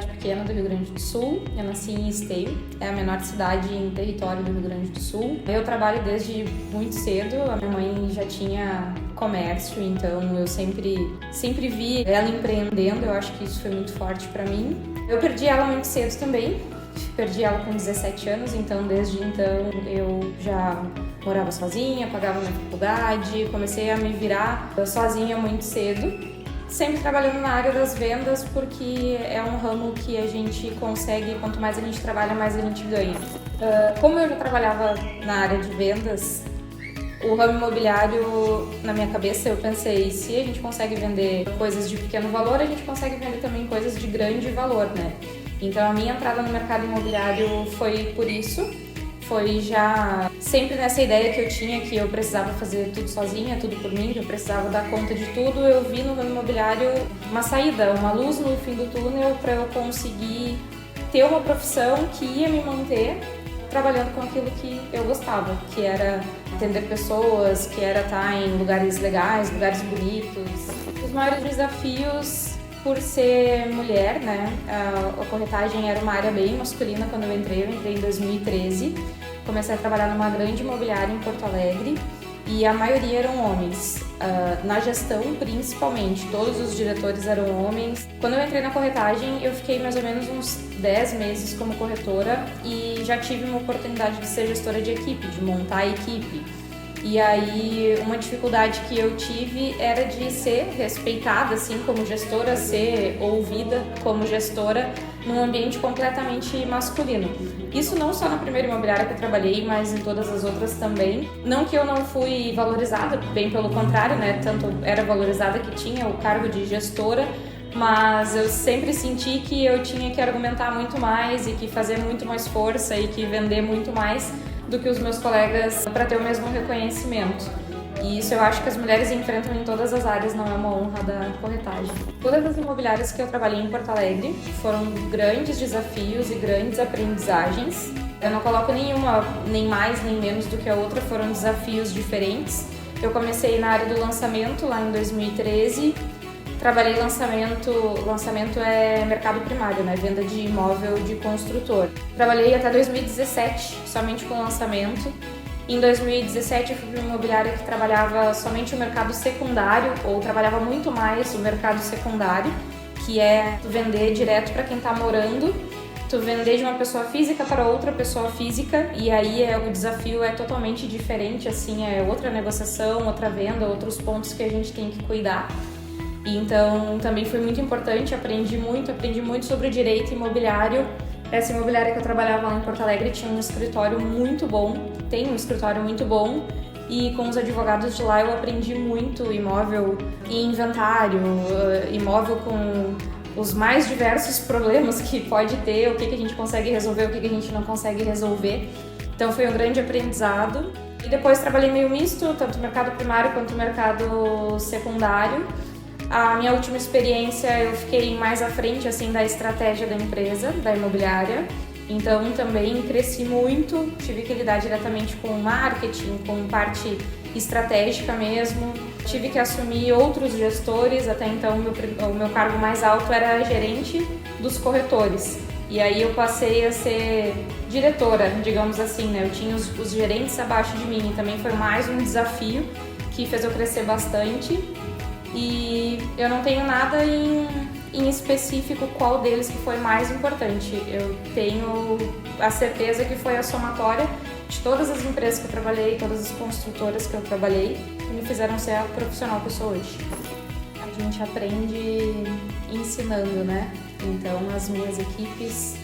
cidade pequena do Rio Grande do Sul. Eu nasci em Esteio, é a menor cidade em território do Rio Grande do Sul. Eu trabalho desde muito cedo, a minha mãe já tinha comércio, então eu sempre vi ela empreendendo, eu acho que isso foi muito forte para mim. Eu perdi ela muito cedo também, perdi ela com 17 anos, então desde então eu já morava sozinha, pagava minha faculdade, comecei a me virar sozinha muito cedo. Sempre trabalhando na área das vendas, porque é um ramo que a gente consegue, quanto mais a gente trabalha, mais a gente ganha. Como eu já trabalhava na área de vendas, o ramo imobiliário, na minha cabeça, eu pensei, se a gente consegue vender coisas de pequeno valor, a gente consegue vender também coisas de grande valor, né? Então a minha entrada no mercado imobiliário foi por isso. Foi já sempre nessa ideia que eu tinha que eu precisava fazer tudo sozinha, tudo por mim, que eu precisava dar conta de tudo. Eu vi no ramo imobiliário uma saída, uma luz no fim do túnel para eu conseguir ter uma profissão que ia me manter trabalhando com aquilo que eu gostava, que era atender pessoas, que era estar em lugares legais, lugares bonitos. Os maiores desafios, por ser mulher, né? A corretagem era uma área bem masculina quando eu entrei em 2013. Comecei a trabalhar numa grande imobiliária em Porto Alegre e a maioria eram homens. Na gestão, principalmente, todos os diretores eram homens. Quando eu entrei na corretagem, eu fiquei mais ou menos uns 10 meses como corretora e já tive uma oportunidade de ser gestora de equipe, de montar a equipe. E aí, uma dificuldade que eu tive era de ser respeitada, assim, como gestora, ser ouvida como gestora num ambiente completamente masculino. Isso não só na primeira imobiliária que eu trabalhei, mas em todas as outras também. Não que eu não fui valorizada, bem pelo contrário, né? Tanto era valorizada que tinha o cargo de gestora, mas eu sempre senti que eu tinha que argumentar muito mais e que fazer muito mais força e que vender muito mais do que os meus colegas para ter o mesmo reconhecimento. E isso eu acho que as mulheres enfrentam em todas as áreas, não é uma honra da corretagem. Todas as imobiliárias que eu trabalhei em Porto Alegre foram grandes desafios e grandes aprendizagens. Eu não coloco nenhuma, nem mais nem menos do que a outra, foram desafios diferentes. Eu comecei na área do lançamento lá em 2013. Trabalhei lançamento é mercado primário, né? Venda de imóvel de construtor. Trabalhei até 2017, somente com lançamento. Em 2017 eu fui para uma imobiliária que trabalhava somente o mercado secundário, ou trabalhava muito mais o mercado secundário, que é tu vender direto para quem está morando, tu vender de uma pessoa física para outra pessoa física, e aí o desafio é totalmente diferente, assim, é outra negociação, outra venda, outros pontos que a gente tem que cuidar. Então, também foi muito importante, aprendi muito sobre o direito imobiliário. Essa imobiliária que eu trabalhava lá em Porto Alegre tinha um escritório muito bom, tem um escritório muito bom, e com os advogados de lá eu aprendi muito imóvel e inventário, imóvel com os mais diversos problemas que pode ter, o que a gente consegue resolver, o que a gente não consegue resolver. Então foi um grande aprendizado. E depois trabalhei meio misto, tanto mercado primário quanto mercado secundário. A minha última experiência eu fiquei mais à frente assim da estratégia da empresa, da imobiliária. Então também cresci muito, tive que lidar diretamente com marketing, com parte estratégica mesmo. Tive que assumir outros gestores, até então o meu cargo mais alto era gerente dos corretores. E aí eu passei a ser diretora, digamos assim, né? Eu tinha os gerentes abaixo de mim e também foi mais um desafio que fez eu crescer bastante. E eu não tenho nada em específico qual deles que foi mais importante. Eu tenho a certeza que foi a somatória de todas as empresas que eu trabalhei, todas as construtoras que eu trabalhei, que me fizeram ser a profissional que eu sou hoje. A gente aprende ensinando, né? Então as minhas equipes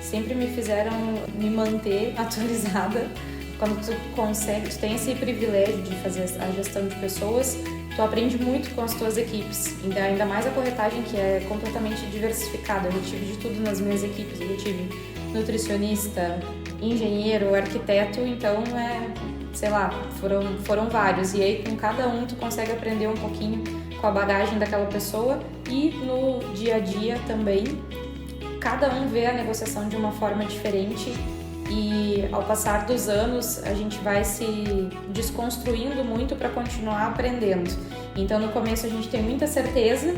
sempre me fizeram me manter atualizada. Quando tu tem esse privilégio de fazer a gestão de pessoas, tu aprende muito com as tuas equipes, ainda mais a corretagem, que é completamente diversificada. Eu tive de tudo nas minhas equipes, eu tive nutricionista, engenheiro, arquiteto, então foram vários. E aí com cada um tu consegue aprender um pouquinho com a bagagem daquela pessoa e no dia a dia também. Cada um vê a negociação de uma forma diferente. E ao passar dos anos, a gente vai se desconstruindo muito para continuar aprendendo. Então, no começo, a gente tem muita certeza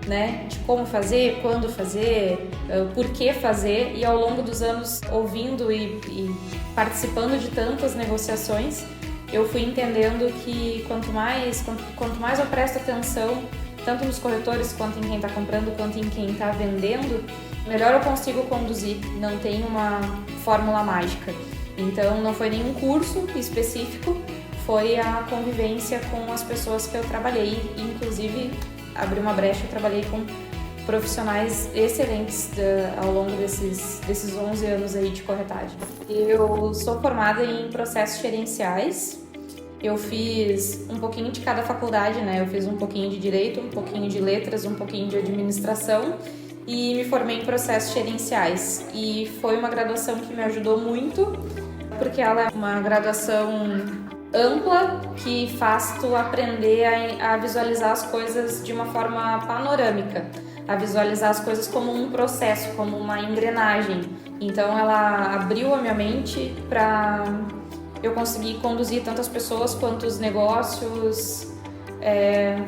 né, de como fazer, quando fazer, por que fazer, e ao longo dos anos ouvindo e participando de tantas negociações, eu fui entendendo que quanto mais eu presto atenção, tanto nos corretores, quanto em quem está comprando, quanto em quem está vendendo, melhor eu consigo conduzir. Não tem uma fórmula mágica. Então, não foi nenhum curso específico, foi a convivência com as pessoas que eu trabalhei. Inclusive, abri uma brecha, eu trabalhei com profissionais excelentes ao longo desses 11 anos aí de corretagem. Eu sou formada em processos gerenciais. Eu fiz um pouquinho de cada faculdade, né? Eu fiz um pouquinho de direito, um pouquinho de letras, um pouquinho de administração e me formei em processos gerenciais. E foi uma graduação que me ajudou muito, porque ela é uma graduação ampla que faz tu aprender a visualizar as coisas de uma forma panorâmica, a visualizar as coisas como um processo, como uma engrenagem. Então ela abriu a minha mente para eu conseguir conduzir tanto as pessoas quanto os negócios.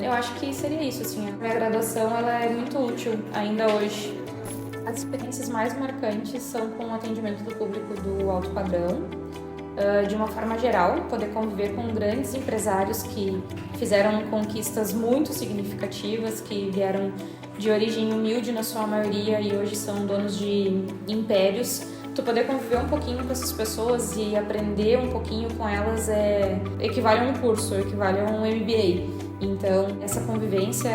Eu acho que seria isso, assim. A minha graduação ela é muito útil ainda hoje. As experiências mais marcantes são com o atendimento do público do alto padrão. De uma forma geral, poder conviver com grandes empresários que fizeram conquistas muito significativas, que vieram de origem humilde na sua maioria e hoje são donos de impérios. Tu poder conviver um pouquinho com essas pessoas e aprender um pouquinho com elas equivale a um curso, equivale a um MBA. Então, essa convivência,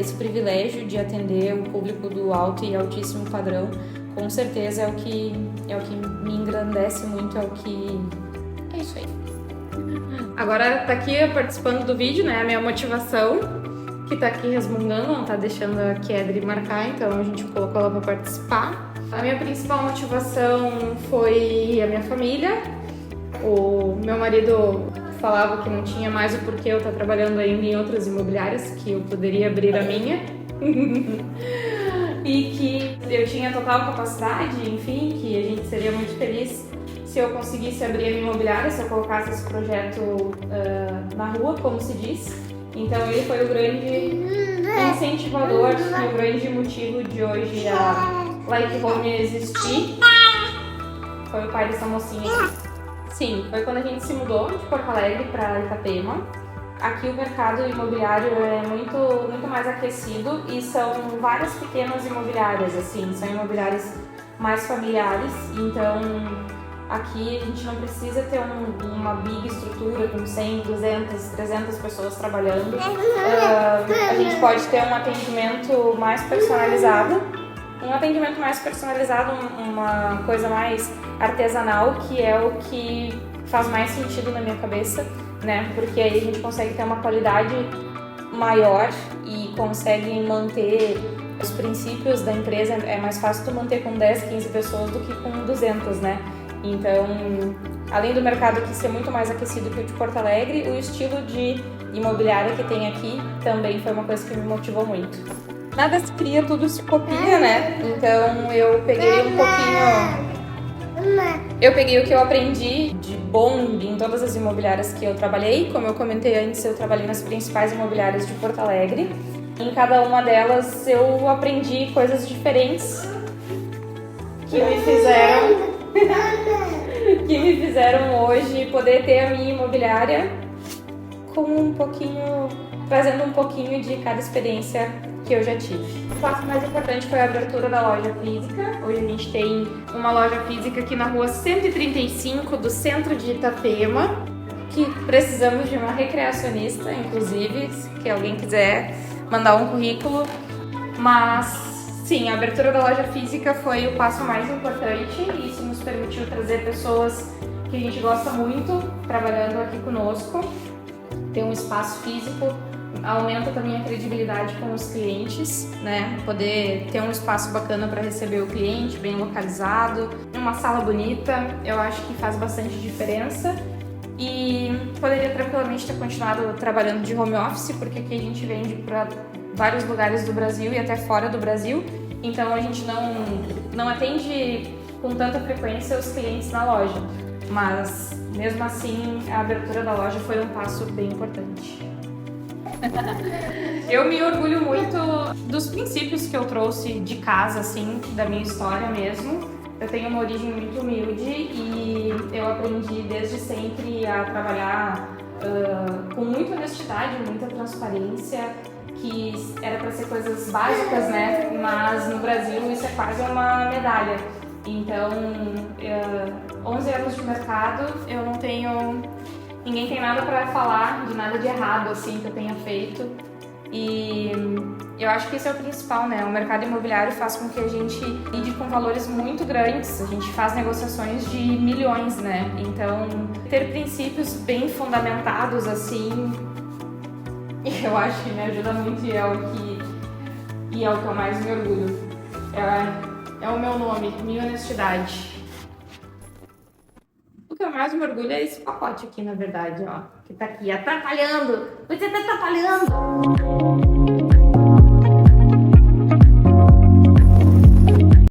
esse privilégio de atender o público do alto e altíssimo padrão, com certeza é o que me engrandece muito, é isso aí. Agora tá aqui participando do vídeo, né, a minha motivação, que tá aqui resmungando, não tá deixando a Kedri marcar, então a gente colocou ela pra participar. A minha principal motivação foi a minha família. O meu marido falava que não tinha mais o porquê eu estar trabalhando ainda em outras imobiliárias, que eu poderia abrir a minha. E que eu tinha total capacidade, enfim, que a gente seria muito feliz se eu conseguisse abrir a minha imobiliária, se eu colocasse esse projeto na rua, como se diz. Então ele foi o grande incentivador e o grande motivo de hoje a Like Home existir. Foi o pai dessa mocinha aqui. Sim, foi quando a gente se mudou de Porto Alegre para Itapema. Aqui o mercado imobiliário é muito mais aquecido e são várias pequenas imobiliárias, assim, são imobiliárias mais familiares. Então aqui a gente não precisa ter uma big estrutura com 100, 200, 300 pessoas trabalhando. A gente pode ter um atendimento mais personalizado. Uma coisa mais artesanal, que é o que faz mais sentido na minha cabeça, né? Porque aí a gente consegue ter uma qualidade maior e consegue manter os princípios da empresa. É mais fácil tu manter com 10, 15 pessoas do que com 200, né? Então, além do mercado aqui ser muito mais aquecido que o de Porto Alegre, o estilo de imobiliária que tem aqui também foi uma coisa que me motivou muito. Nada se cria, tudo se copia, né? Então eu peguei um pouquinho... Eu peguei o que eu aprendi de bom em todas as imobiliárias que eu trabalhei. Como eu comentei antes, eu trabalhei nas principais imobiliárias de Porto Alegre. Em cada uma delas eu aprendi coisas diferentes que me fizeram hoje poder ter a minha imobiliária com trazendo um pouquinho de cada experiência que eu já tive. O passo mais importante foi a abertura da loja física. Hoje a gente tem uma loja física aqui na rua 135 do centro de Itapema, que precisamos de uma recreacionista, inclusive, se alguém quiser mandar um currículo. Mas sim, a abertura da loja física foi o passo mais importante e isso nos permitiu trazer pessoas que a gente gosta muito trabalhando aqui conosco, ter um espaço físico. Aumenta também a credibilidade com os clientes, né? Poder ter um espaço bacana para receber o cliente, bem localizado, uma sala bonita, eu acho que faz bastante diferença. E poderia tranquilamente ter continuado trabalhando de home office, porque aqui a gente vende para vários lugares do Brasil e até fora do Brasil, então a gente não atende com tanta frequência os clientes na loja, mas mesmo assim a abertura da loja foi um passo bem importante. Eu me orgulho muito dos princípios que eu trouxe de casa, assim, da minha história mesmo. Eu tenho uma origem muito humilde e eu aprendi desde sempre a trabalhar com muita honestidade, muita transparência, que era para ser coisas básicas, né? Mas no Brasil isso é quase uma medalha. Então, 11 anos de mercado, eu não tenho... Ninguém tem nada para falar de nada de errado, assim, que eu tenha feito. E eu acho que esse é o principal, né? O mercado imobiliário faz com que a gente lide com valores muito grandes. A gente faz negociações de milhões, né? Então, ter princípios bem fundamentados, assim, eu acho que me ajuda muito e é o que eu mais me orgulho. É o meu nome, minha honestidade. O que eu mais me orgulho é esse pacote aqui, na verdade, ó. Que tá aqui atrapalhando. Você tá atrapalhando!